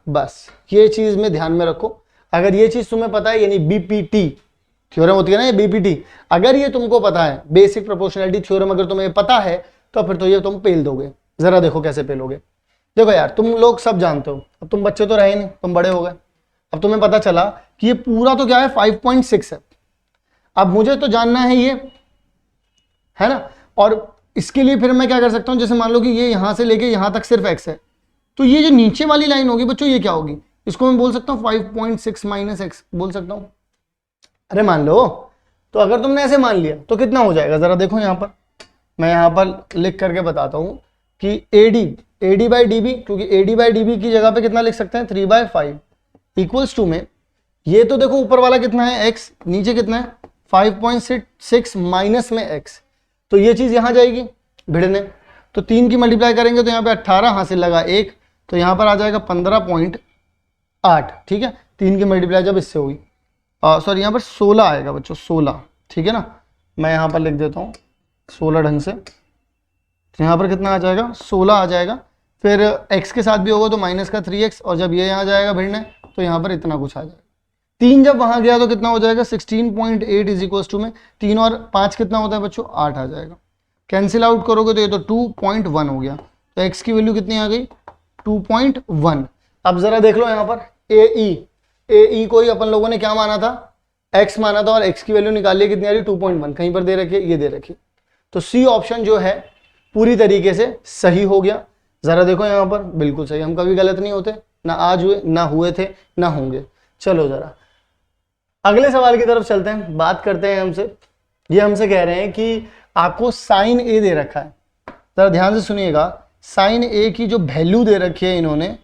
बस ये चीज में ध्यान में रखो। अगर ये चीज तुम्हें पता है यानी BPT थ्योरम होती है ना ये BPT, अगर ये तुमको पता है बेसिक प्रोपोर्शनैलिटी थ्योरम अगर तुम्हें पता है तो फिर तो ये तुम पेल दोगे। जरा देखो कैसे पेलोगे। देखो यार तुम लोग सब जानते हो, अब तुम बच्चे तो रहे नहीं, तुम बड़े हो गए। अब तुम्हें पता चला कि ये पूरा तो क्या है 5.6 है। अब मुझे तो जानना है ये, है ना, और इसके लिए फिर मैं क्या कर सकता हूं, जैसे मान लो कि ये यहां से लेके यहां तक सिर्फ x है, तो ये जो नीचे वाली लाइन होगी बच्चों ये क्या होगी, इसको मैं बोल सकता हूं 5.6 माइनस x बोल सकता हूं। अरे मान लो, तो अगर तुमने ऐसे मान लिया तो कितना हो जाएगा जरा देखो यहां पर, मैं यहां पर लिख करके बताता हूं कि AD/DB, क्योंकि AD/DB की जगह पे कितना लिख सकते हैं 3/5 इक्वल्स टू में ये तो देखो ऊपर वाला कितना है x, नीचे कितना है 5.6 माइनस में x, तो ये चीज यहां जाएगी भिड़ने, तो 3 की मल्टीप्लाई करेंगे तो यहाँ पे 18 हासिल लगा 1, तो यहाँ पर आ जाएगा 15.8। ठीक है, 3 की मल्टीप्लाई जब इससे होगी, सॉरी यहाँ पर 16 आएगा बच्चों 16। ठीक है ना, मैं यहाँ पर लिख देता हूँ 16 ढंग से, तो यहाँ पर कितना आ जाएगा 16 आ जाएगा। फिर x के साथ भी होगा तो माइनस का 3x, और जब ये यहाँ जाएगा भिड़ने तो यहाँ पर इतना कुछ आ जाएगा। 3 जब वहां गया तो कितना हो जाएगा 16.8 इज इक्वल टू में 3 और 5 कितना होता है बच्चों 8 आ जाएगा। कैंसिल आउट करोगे तो ये तो 2.1 हो गया, तो x की वैल्यू कितनी आ गई 2.1। अब जरा देख लो यहाँ पर AE को ही अपन लोगों ने क्या माना था x माना था, और x की वैल्यू निकाल ली कितनी आ रही 2.1, कहीं पर दे रखी है ये दे रखी, तो C ऑप्शन जो है पूरी तरीके से सही हो गया। जरा देखो यहाँ पर बिल्कुल सही, हम कभी गलत नहीं होते, ना आज हुए ना हुए थे ना होंगे। चलो जरा अगले सवाल की तरफ चलते हैं, बात करते हैं हमसे ये हमसे कह रहे हैं कि आपको साइन ए दे रखा है, जरा ध्यान से सुनिएगा। साइन ए की जो वैल्यू दे रखी है इन्होंने,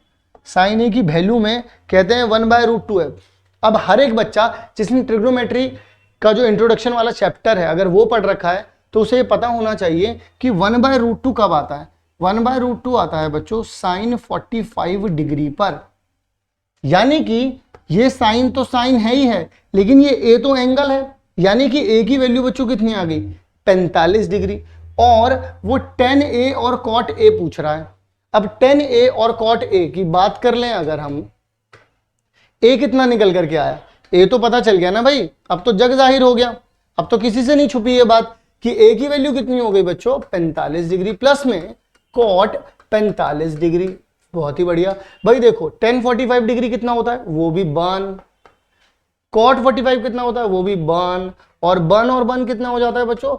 साइन ए की वैल्यू में कहते हैं 1/√2 है। अब हर एक बच्चा जिसने ट्रिग्नोमेट्री का जो इंट्रोडक्शन वाला चैप्टर है अगर वो पढ़ रखा है तो उसे ये पता होना चाहिए कि 1/√2 कब आता है। 1/√2 आता है बच्चों साइन 45 डिग्री पर, यानी कि ये साइन तो साइन है ही है, लेकिन ये ए तो एंगल है, यानी कि ए की वैल्यू बच्चों कितनी आ गई 45 डिग्री, और वो tan A और cot A पूछ रहा है। अब tan A और cot A की बात कर लें अगर हम, A कितना निकल करके आया, A तो पता चल गया ना भाई, अब तो जग जाहिर हो गया, अब तो किसी से नहीं छुपी ये बात कि A की वैल्यू कितनी हो गई बच्चों 45 डिग्री प्लस में cot 45 डिग्री। बहुत ही बढ़िया भाई, देखो tan 45 डिग्री कितना होता है वो भी बर्न, cot 45 कितना होता है वो भी बर्न, और बर्न कितना हो जाता है बच्चों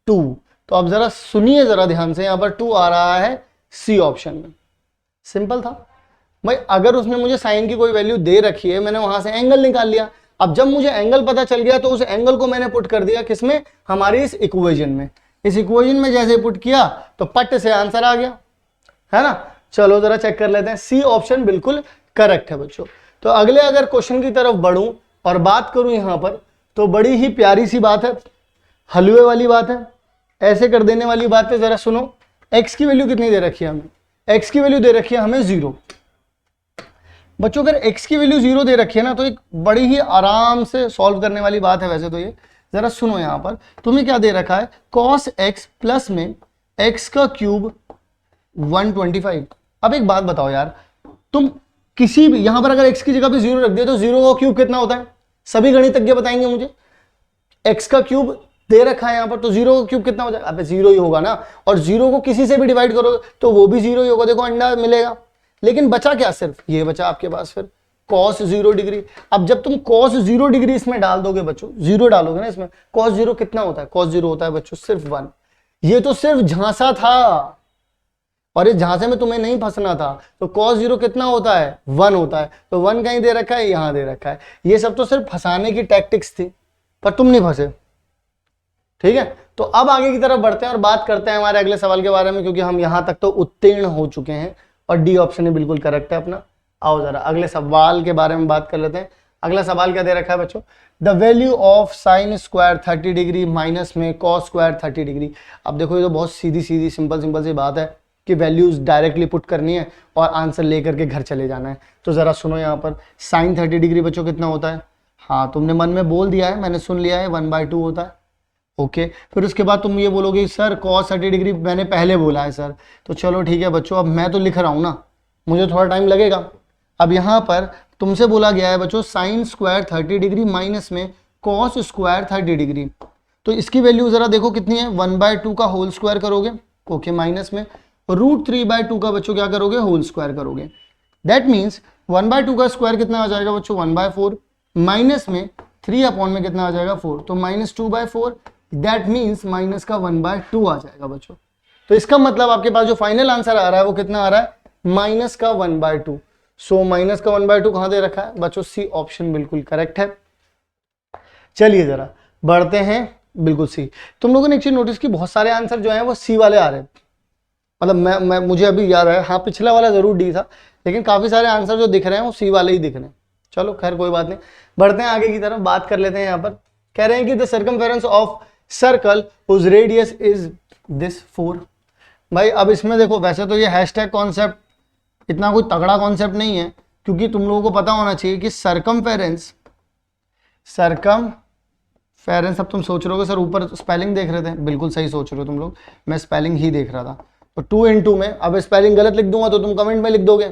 2। तो अब जरा सुनिए जरा ध्यान से, यहां पर 2 आ रहा है सी ऑप्शन में। सिंपल था भाई, अगर उसने मुझे साइन की कोई वैल्यू दे रखी है, मैंने वहां से एंगल निकाल लिया। अब जब मुझे एंगल पता चल गया तो उस एंगल को मैंने पुट कर दिया किसमें, हमारी इस इक्वेशन में। इस इक्वेशन में जैसे पुट किया तो पट से आंसर आ गया, है ना। चलो जरा चेक कर लेते हैं, सी ऑप्शन बिल्कुल करेक्ट है बच्चों। तो अगले अगर क्वेश्चन की तरफ बढ़ूं और बात करूं यहां पर, तो बड़ी ही प्यारी सी बात है, हलवे वाली बात है, ऐसे कर देने वाली बात है। जरा सुनो, x की वैल्यू कितनी दे रखी है हमें, x की वैल्यू दे रखी है हमें 0। बच्चों अगर x की वैल्यू 0 दे रखी है ना, तो एक बड़ी ही आराम से सॉल्व करने वाली बात है वैसे तो ये। जरा सुनो, यहां पर तुम्हें क्या दे रखा है, cos x प्लस में x का क्यूब 125। अब एक बात बताओ यार, तुम किसी भी यहां पर अगर x की जगह पे 0 रख दिया तो 0 का क्यूब कितना होता है, सभी गणितज्ञ बताएंगे मुझे। x का क्यूब दे रखा है यहां पर, तो 0 का क्यूब कितना हो जाएगा, अबे 0 ही होगा ना, और 0 को किसी से भी डिवाइड करोगे तो वो भी 0 ही होगा, देखो अंडा मिलेगा। लेकिन बचा क्या, सिर्फ ये बचा आपके पास फिर cos 0 डिग्री। अब जब तुम cos 0 डिग्री इसमें डाल दोगे बच्चों, 0 डालोगे ना इसमें, cos 0 कितना होता है, cos 0 होता है बच्चों सिर्फ 1। ये तो सिर्फ झांसा था, और इस झांसे में तुम्हें नहीं फंसना था। तो cos 0 कितना होता है 1 होता है, तो 1 कहीं दे रखा है, यहां दे रखा है। ये सब तो सिर्फ फंसाने की टैक्टिक्स थी, पर तुम नहीं फंसे, ठीक है। तो अब आगे की तरफ बढ़ते हैं और बात करते हैं हमारे अगले सवाल के बारे में, क्योंकि हम यहां तक तो उत्तीर्ण हो चुके हैं और डी ऑप्शन ही बिल्कुल करेक्ट है अपना। आओ जरा अगले सवाल के बारे में बात कर लेते हैं। अगला सवाल क्या दे रखा है बच्चों, the value of sine square 30 degree minus में कॉस स्क्वायर 30 डिग्री। अब देखो ये तो बहुत सीधी सीधी सिंपल सी बात है कि वैल्यूज डायरेक्टली पुट करनी है और आंसर लेकर के घर चले जाना है। तो जरा सुनो, यहाँ पर साइन 30 डिग्री बच्चों कितना होता है, हाँ तुमने मन में बोल दिया है, मैंने सुन लिया है, 1/2 होता है। ओके, फिर उसके बाद तुम ये बोलोगे सर cos 30 डिग्री मैंने पहले बोला है सर। तो चलो ठीक है बच्चों, अब मैं तो लिख रहा हूँ ना, मुझे थोड़ा टाइम लगेगा। अब यहाँ पर तुमसे बोला गया है बच्चों साइन स्क्वायर 30 डिग्री माइनस में cos स्क्वायर 30 डिग्री। तो इसकी वैल्यू जरा देखो कितनी है, 1/2 का होल स्क्वायर करोगे, ओके, माइनस में √3/2 का बच्चों क्या करोगे, होल स्क्वायर करोगे। दैट मीन्स 1/2 का स्क्वायर कितना आ जाएगा बच्चों 1/4, माइनस में 3 अपॉन में कितना आ जाएगा 4, तो -2/4। दैट मीन्स माइनस का 1/2 आ जाएगा बच्चों। तो इसका मतलब आपके पास जो फाइनल आंसर आ रहा है वो कितना आ रहा है, माइनस का 1/2। सो माइनस का 1/2 कहां दे रखा है बच्चों, सी ऑप्शन बिल्कुल करेक्ट है। चलिए जरा बढ़ते हैं, बिल्कुल सी। तुम लोगों ने एक चीज नोटिस की, बहुत सारे आंसर जो है वो सी वाले आ रहे हैं, मतलब मैं मुझे अभी याद है, हाँ पिछला वाला जरूर डी था, लेकिन काफी सारे आंसर जो दिख रहे हैं वो सी वाले ही दिख रहे हैं। चलो खैर कोई बात नहीं, बढ़ते हैं आगे की तरफ, बात कर लेते हैं। यहाँ पर कह रहे हैं कि the circumference of circle whose radius is this 4। भाई अब इसमें देखो, वैसे तो ये हैशटैग कॉन्सेप्ट इतना कोई तगड़ा कॉन्सेप्ट नहीं है, क्योंकि तुम लोगों को पता होना चाहिए कि सर्कमफेरेंस, अब तुम सोच रहे हो सर ऊपर स्पेलिंग देख रहे थे, बिल्कुल सही सोच रहे हो तुम लोग, मैं स्पेलिंग ही देख रहा था। तो 2 × 2 में अब स्पेलिंग गलत लिख दूंगा तो तुम कमेंट में लिख दोगे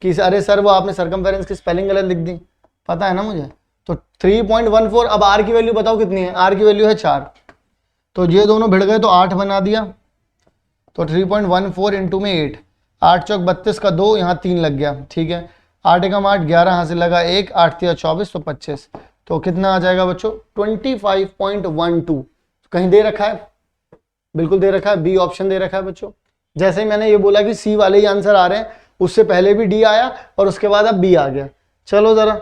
कि अरे सर वो आपने सर्कमफेरेंस की स्पेलिंग गलत लिख दी, पता है ना मुझे। तो 3.14, अब आर की वैल्यू बताओ कितनी है, आर की वैल्यू है 4, तो ये दोनों भिड़ गए तो 8 बना दिया, तो 3.14 × में 8, 8 चौक 32 का 2, यहाँ 3 लग गया, ठीक है। 8 एकम 8, 11 यहाँ से लगा 1, 8 3 24, तो 25, तो कितना आ जाएगा बच्चों 25.12। कहीं दे रखा है, बिल्कुल दे रखा है, बी ऑप्शन दे रखा है बच्चों। जैसे ही मैंने ये बोला कि सी वाले ही आंसर आ रहे हैं, उससे पहले भी डी आया और उसके बाद अब बी आ गया। चलो जरा,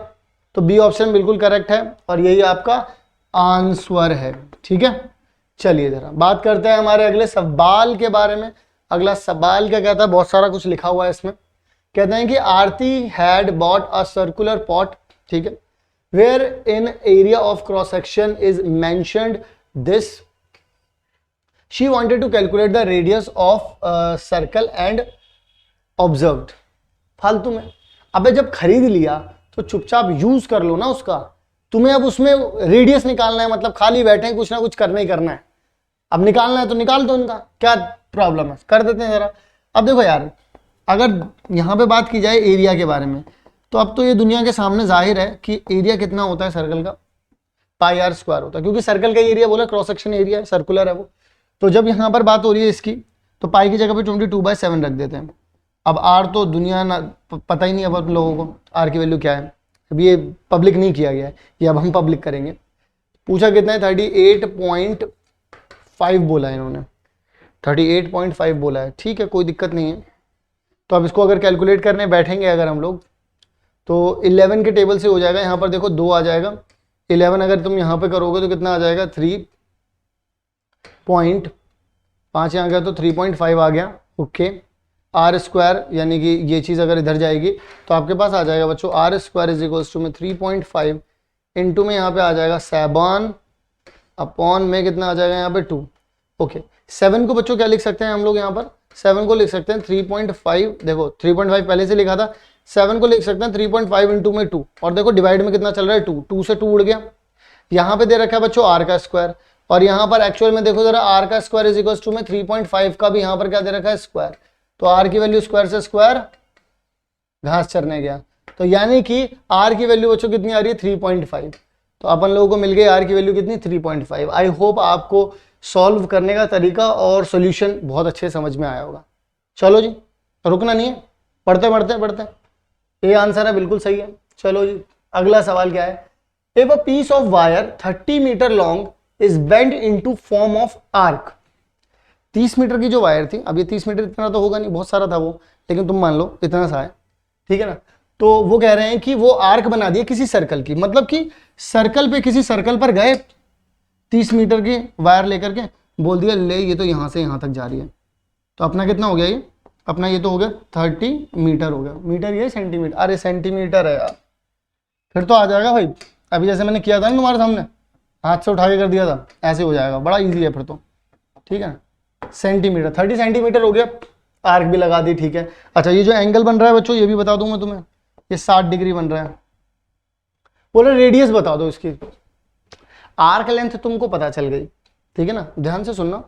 तो बी ऑप्शन बिल्कुल करेक्ट है और यही आपका आंसर है। ठीक है, चलिए जरा बात करते हैं हमारे अगले सवाल के बारे में। अगला सवाल क्या कहता है, बहुत सारा कुछ लिखा हुआ है इसमें। कहते हैं कि Aarti had bought a circular pot, ठीक है, where in area of cross section is mentioned this, she wanted to calculate the radius of circle and observed. फालतू में, अबे जब खरीद लिया तो चुपचाप यूज कर लो ना उसका। तुम्हें अब उसमें रेडियस निकालना है, मतलब खाली बैठे हैं, कुछ ना कुछ करना ही करना है। अब निकालना है तो निकाल दो, उनका क्या प्रॉब्लम है, कर देते हैं जरा। अब देखो यार, अगर यहाँ पे बात की जाए एरिया के बारे में, तो अब तो ये दुनिया के सामने जाहिर है कि एरिया कितना होता है सर्कल का, पाई आर स्क्वायर होता है, क्योंकि सर्कल का एरिया बोला, क्रॉस सेक्शन एरिया है, सर्कुलर है वो। तो जब यहाँ पर बात हो रही है इसकी, तो पाई की जगह पे 22/7 रख देते हैं। अब आर तो दुनिया ना पता ही नहीं अब आप लोगों को आर की वैल्यू क्या है, अभी ये पब्लिक नहीं किया गया है, ये अब हम पब्लिक करेंगे। पूछा कितना है, 38.5 बोला है इन्होंने, 38.5 बोला है। ठीक है, कोई दिक्कत नहीं है। तो अब इसको अगर कैलकुलेट करने बैठेंगे अगर हम लोग, तो 11 के टेबल से हो जाएगा। यहाँ पर देखो 2 आ जाएगा, 11 अगर तुम यहाँ पे करोगे तो कितना आ जाएगा, 3.5, यहाँ गया तो 3.5 आ गया। ओके, आर स्क्वायर यानी कि ये चीज़ अगर इधर जाएगी तो आपके पास आ जाएगा बच्चों R square is equals to में 3.5 इंटू में यहाँ पे आ जाएगा 7 अपॉन में कितना आ जाएगा यहाँ पे 2। ओके, 7 को बच्चों क्या लिख सकते हैं हम लोग, यहाँ पर 7 को लिख सकते हैं 3.5, देखो 3.5 पहले से लिखा था, 7 को लिख सकते हैं 3.5 इंटू में 2, और देखो डिवाइड में कितना चल रहा है 2, 2 से 2 उड़ गया। यहाँ पे दे रखा है बच्चों आर का स्क्वायर, और यहाँ पर एक्चुअल में देखो जरा आर का स्क्वायर इज इक्वल्स टू में 3.5 का भी यहाँ पर क्या दे रखा है, स्क्वायर। तो आर की वैल्यू स्क्वायर से स्क्वायर घास चरने गया, तो यानी कि आर की वैल्यू बच्चों कितनी आ रही है, 3.5। तो अपन लोगों को मिल गई आर की वैल्यू कितनी, 3.5। आई होप आपको सॉल्व करने का तरीका और सॉल्यूशन बहुत अच्छे समझ में आया होगा। चलो जी, रुकना नहीं है, पढ़ते पढ़ते पढ़ते, ये आंसर है, बिल्कुल सही है। चलो जी, अगला सवाल क्या है, if a piece of wire 30 metre long is bend into form of arc. 30 metre की जो वायर थी, अब ये 30 मीटर इतना तो होगा नहीं, बहुत सारा था वो, लेकिन तुम मान लो इतना सा है, ठीक है ना। तो वो कह रहे हैं कि वो आर्क बना दिया किसी सर्कल की, मतलब कि सर्कल पे, किसी सर्कल पर गए 30 मीटर की वायर लेकर के, बोल दिया ले ये तो यहाँ से यहाँ तक जा रही है। तो अपना कितना हो गया, ये अपना ये तो हो गया 30 मीटर हो गया। मीटर ये सेंटीमीटर, अरे सेंटीमीटर है यार, फिर तो आ जाएगा भाई। अभी जैसे मैंने किया था ना तुम्हारे सामने, हाथ से उठा के कर दिया था, ऐसे हो जाएगा, बड़ा ईजी है फिर तो, ठीक है ना। सेंटीमीटर, 30 सेंटीमीटर हो गया, आर्क भी लगा दी, ठीक है। अच्छा, ये जो एंगल बन रहा है बच्चों, ये भी बता दूं मैं तुम्हें, ये 60 डिग्री बन रहा है। बोले रेडियस बता दो इसकी। आर्क लेंथ तुमको पता चल गई, ठीक है ना, ध्यान से सुनना,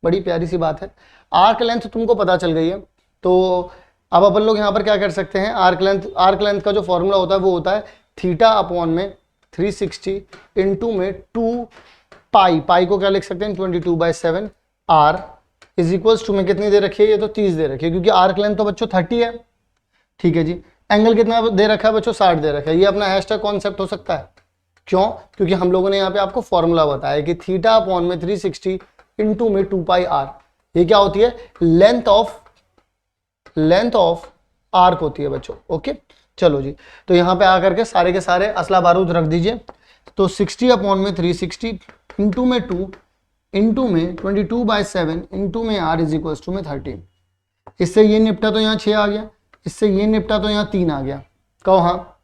बड़ी प्यारी सी बात है। आर्क लेंथ तुमको पता चल गई है, तो अब अपन लोग यहाँ पर क्या कर सकते हैं, आर्क लेंथ का जो फॉर्मूला होता है वो होता है थीटा अपॉन में 360 इंटू में 2 पाई, पाई को क्या लिख सकते हैं 22/7 आर इज इक्वल्स टू में कितनी दे रखी है, ये तो 30 दे रखी है, क्योंकि आर्क लेंथ तो बच्चों 30 है, ठीक है जी। एंगल कितना दे रखा है बच्चों, 60 दे रखा है। ये अपना हैशटैग कॉन्सेप्ट हो सकता है, क्यों, क्योंकि हम लोगों ने यहाँ पे आपको फॉर्मूला बताया कि थीटा अपॉन में 360 इंटू में 2 पाई आर, ये क्या होती है, लेंथ ऑफ आर्क होती है बच्चों। ओके, चलो जी, तो यहाँ पे आकर के सारे के सारे असला बारूद रख दीजिए। तो 60 अपॉन में 360 इंटू में 2 इंटू में 22/7 इंटू में आर इज इक्वल टू में 30। इससे ये निपटा तो यहाँ 6 आ गया, इससे ये निपटा तो यहाँ 3 आ गया। कहो हाँ,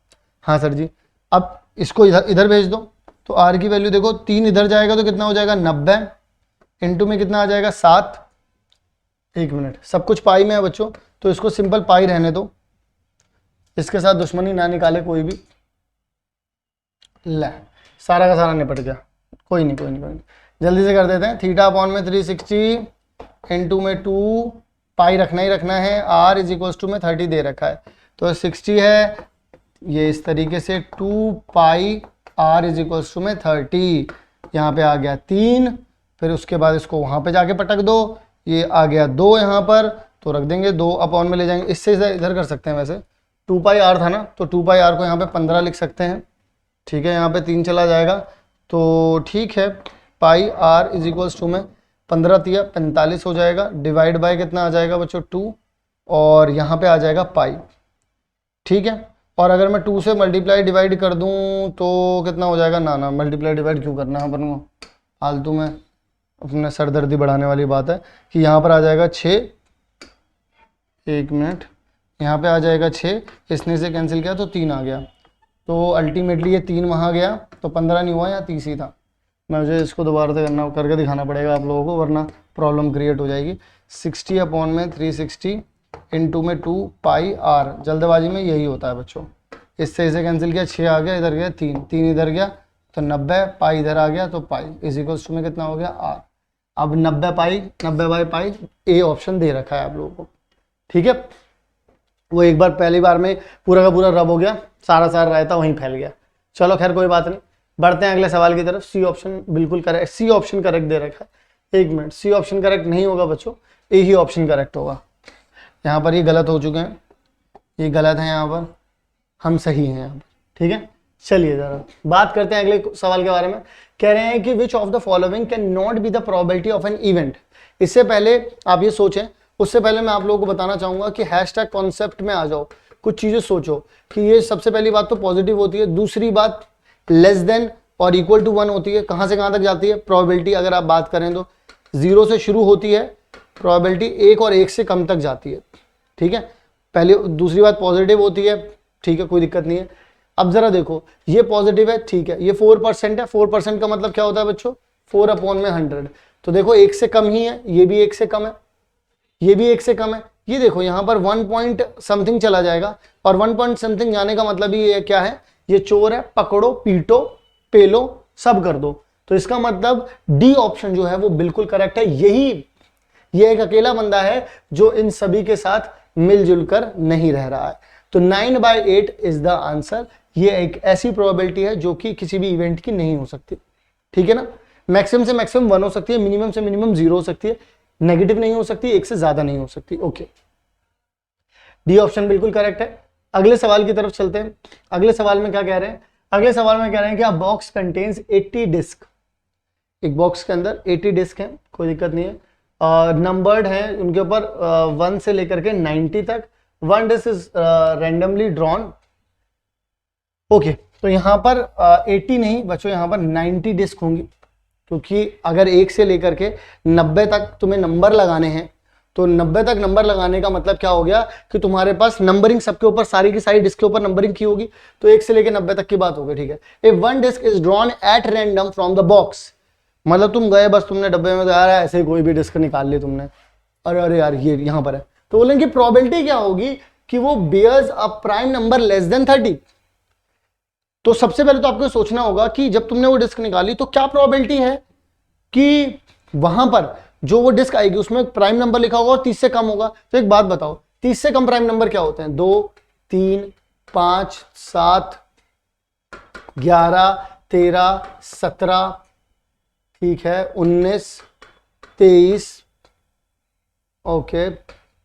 हाँ सर जी। अब इसको इधर भेज दो, तो आर की वैल्यू देखो 3 इधर जाएगा तो कितना हो जाएगा 90 इंटू में कितना आ जाएगा 7। 1 मिनट, सब कुछ पाई में है बच्चों, तो इसको सिंपल पाई रहने दो, इसके साथ दुश्मनी ना निकाले कोई भी। ले, सारा का सारा निपट गया, कोई नहीं कोई नहीं कोई नहीं, जल्दी से कर देते हैं। थीटा अपॉन में 360 इंटू में 2 पाई रखना ही रखना है, आर इज इक्वल टू में 30 दे रखा है, तो 60 है, ये इस तरीके से 2 पाई आर इज इक्वल टू में 30, यहाँ पे आ गया 3, फिर उसके बाद इसको वहाँ पे जाके पटक दो, ये आ गया 2 यहाँ पर, तो रख देंगे 2 अपॉन में ले जाएंगे, इससे इधर कर सकते हैं, वैसे 2 पाई आर था ना, तो 2 पाई आर को यहाँ पे 15 लिख सकते हैं, ठीक है। यहाँ पे 3 चला जाएगा, तो ठीक है, पाई आर इज इक्वल्स टू में 15 तिया 45 हो जाएगा, डिवाइड बाय कितना आ जाएगा बच्चों 2, और यहाँ पे आ जाएगा पाई, ठीक है। और अगर मैं 2 से मल्टीप्लाई डिवाइड कर दूं तो कितना हो जाएगा? ना मल्टीप्लाई डिवाइड क्यों करना है अपन को, फालतू में अपने सरदर्दी बढ़ाने वाली बात है कि यहाँ पर आ जाएगा 6, 1 मिनट, यहाँ पे आ जाएगा 6, इसने से कैंसिल किया तो 3 आ गया, तो अल्टीमेटली ये 3 वहाँ गया तो 15 नहीं हुआ, या 30 ही था। मुझे इसको दोबारा से करके दिखाना पड़ेगा आप लोगों को, वरना प्रॉब्लम क्रिएट हो जाएगी। 60 अपॉन में 360 इंटू में 2 पाई आर, जल्दबाजी में यही होता है बच्चों। इससे इसे कैंसिल किया, 6 आ गया, इधर गया 3, 3 इधर गया तो 90, पाई इधर आ गया तो पाई इज इक्वल्स टू में कितना हो गया? आर। अब 90 पाई, 90 बाई पाई, ए ऑप्शन दे रखा है आप लोगों को, ठीक है। वो एक बार पहली बार में पूरा का पूरा रब हो गया, सारा रायता वहीं फैल गया। चलो खैर कोई बात नहीं, बढ़ते हैं अगले सवाल की तरफ। सी ऑप्शन बिल्कुल correct, C option correct they रखा है। 1 मिनट, सी ऑप्शन करेक्ट नहीं होगा बच्चों, ए ही ऑप्शन करेक्ट होगा। यहाँ पर ये गलत हो चुके हैं, ये गलत है, यहाँ पर हम सही हैं यहाँ पर, ठीक है। चलिए जरा बात करते हैं अगले सवाल के बारे में। कह रहे हैं कि which of the following can not be the probability of an event. इससे पहले आप ये सोचें, उससे पहले मैं आप लोगों को बताना चाहूंगा कि हैशटैग कॉन्सेप्ट में आ जाओ, कुछ चीजें सोचो कि ये सबसे पहली बात तो पॉजिटिव होती है, दूसरी बात लेस देन और इक्वल टू 1 होती है। कहां से कहां तक जाती है प्रोबेबिलिटी? अगर आप बात करें तो 0 से शुरू होती है प्रोबेबिलिटी, 1 और 1 से कम तक जाती है, ठीक है। पहले दूसरी बात पॉजिटिव होती है, ठीक है, कोई दिक्कत नहीं है। अब जरा देखो, ये पॉजिटिव है, ठीक है, ये 4% है, 4% का मतलब क्या होता है बच्चों? 4 अपॉन में 100, तो देखो 1 से कम ही है, ये भी 1 से कम है, ये भी 1 से कम है। ये देखो यहाँ पर 1 पॉइंट समथिंग चला जाएगा, और 1 पॉइंट समथिंग जाने का मतलब ये क्या है? ये चोर है, पकड़ो, पीटो, पेलो, सब कर दो। तो इसका मतलब डी ऑप्शन जो है वो बिल्कुल करेक्ट है। ये एक अकेला बंदा है जो इन सभी के साथ मिलजुल कर नहीं रह रहा है। तो 9/8 इज द आंसर। ये एक ऐसी प्रोबेबिलिटी है जो कि किसी भी इवेंट की नहीं हो सकती, ठीक है ना। मैक्सिमम से मैक्सिमम 1 हो सकती है, मिनिमम से मिनिमम 0 हो सकती है, नेगेटिव नहीं हो सकती, 1 से ज्यादा नहीं हो सकती। ओके, डी ऑप्शन बिल्कुल करेक्ट है। अगले सवाल की तरफ चलते हैं। अगले सवाल में क्या कह रहे हैं? अगले सवाल में कह रहे हैं कि अ बॉक्स कंटेन्स 80 डिस्क। एक बॉक्स के अंदर 80 डिस्क है, कोई दिक्कत नहीं है, नंबर्ड है उनके ऊपर 1 से लेकर के 90 तक। 1 disc is randomly drawn. Okay, तो यहाँ पर 80 नहीं बच्चों, यहाँ पर 90 डिस्क होंगी, क्योंकि अगर 1 से लेकर के 90 तक तुम्हें नंबर लगाने हैं, तो 90 तक नंबर लगाने का मतलब क्या हो गया कि तुम्हारे पास नंबरिंग सबके ऊपर, सारी की सारी डिस्क के ऊपर नंबरिंग की होगी। तो 1 से लेकर 90 तक की बात होगी, ठीक है। If 1 disc is drawn at random from the box, मतलब तुम गए बस, तुमने डब्बे में आ रहा है ऐसे कोई भी डिस्क निकाल ली तुमने, अरे यार ये यहाँ पर है, तो बोलेंगे प्रोबेबिलिटी क्या होगी कि वो bears a prime number less than 30। तो सबसे पहले तो आपको सोचना होगा कि जब तुमने वो डिस्क निकाली तो क्या प्रोबेबिलिटी है कि वहां पर जो वो डिस्क आएगी उसमें प्राइम नंबर लिखा होगा और 30 से कम होगा। तो एक बात बताओ, 30 से कम प्राइम नंबर क्या होते हैं? 2, 3, 5, 7, 11, 13, 17, ठीक है, 19, 23, ओके,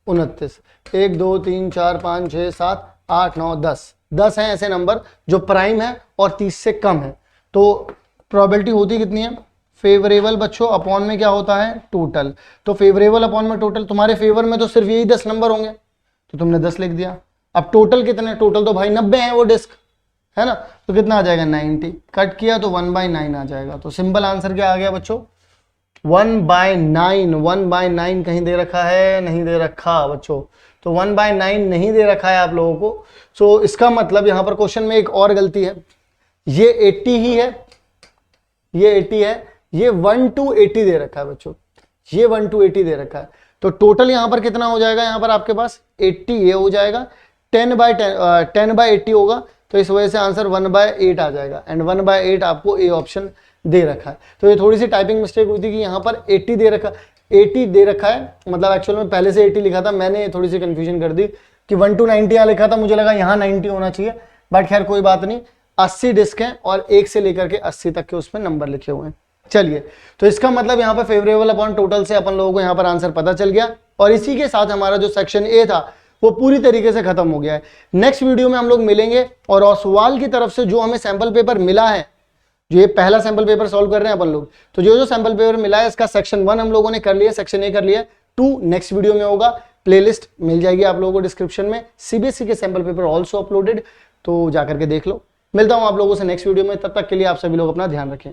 29, 1, 2, 3, 4, 5, 6, 7, 8, 9, 10 हैं ऐसे नंबर जो प्राइम है और 30 से कम है। तो प्रोबेबिलिटी होती कितनी है? फेवरेबल बच्चों अपॉन में क्या होता है? टोटल। तो फेवरेबल अपॉन में टोटल, तुम्हारे फेवर में तो सिर्फ यही 10 नंबर होंगे, तो तुमने 10 लिख दिया। अब टोटल कितने? टोटल तो भाई 90 है वो डिस्क, है ना, तो कितना आ जाएगा? 90। कट किया तो 1/9 आ जाएगा। तो सिंपल आंसर क्या आ गया बच्चों? 1/9। 1/9 कहीं दे रखा है? नहीं दे रखा बच्चों, तो 1/9 नहीं दे रखा है आप लोगों को। सो इसका मतलब यहां पर क्वेश्चन में एक और गलती है, ये 80 ही है, ये 80 है, ये 1 to 80 दे रखा है बच्चों, ये 1 to 80 दे रखा है। तो टोटल यहां पर कितना हो जाएगा? यहां पर आपके पास 80 ये हो जाएगा, 10/80 होगा, तो इस वजह से आंसर 1/8 आ जाएगा। एंड 1/8 आपको ए ऑप्शन दे रखा है। तो ये थोड़ी सी टाइपिंग मिस्टेक हुई थी कि यहाँ पर 80 दे रखा है, मतलब एक्चुअल में पहले से 80 लिखा था, मैंने थोड़ी सी कंफ्यूजन कर दी कि 1 to 90 यहाँ लिखा था, मुझे लगा यहाँ 90 होना चाहिए, बट खैर कोई बात नहीं। 80 डिस्क हैं और 1 से लेकर के 80 तक के उसमें नंबर लिखे हुए हैं। चलिए, तो इसका मतलब यहाँ पर फेवरेबल अपॉन टोटल से अपन लोगों को यहाँ पर आंसर पता चल गया, और इसी के साथ हमारा जो सेक्शन ए था वो पूरी तरीके से खत्म हो गया है। नेक्स्ट वीडियो में हम लोग मिलेंगे और ओसवाल की तरफ से जो हमें सैंपल पेपर मिला है, जो ये पहला सैंपल पेपर सॉल्व कर रहे हैं अपन लोग, तो जो सैंपल पेपर मिला है इसका सेक्शन 1 हम लोगों ने कर लिया, सेक्शन ए कर लिया, 2 नेक्स्ट वीडियो में होगा। प्लेलिस्ट मिल जाएगी आप लोगों को डिस्क्रिप्शन में। सीबीएसई के सैंपल पेपर ऑल्सो अपलोडेड, तो जाकर के देख लो। मिलता हूं आप लोगों से नेक्स्ट वीडियो में, तब तक के लिए आप सभी लोग अपना ध्यान रखें।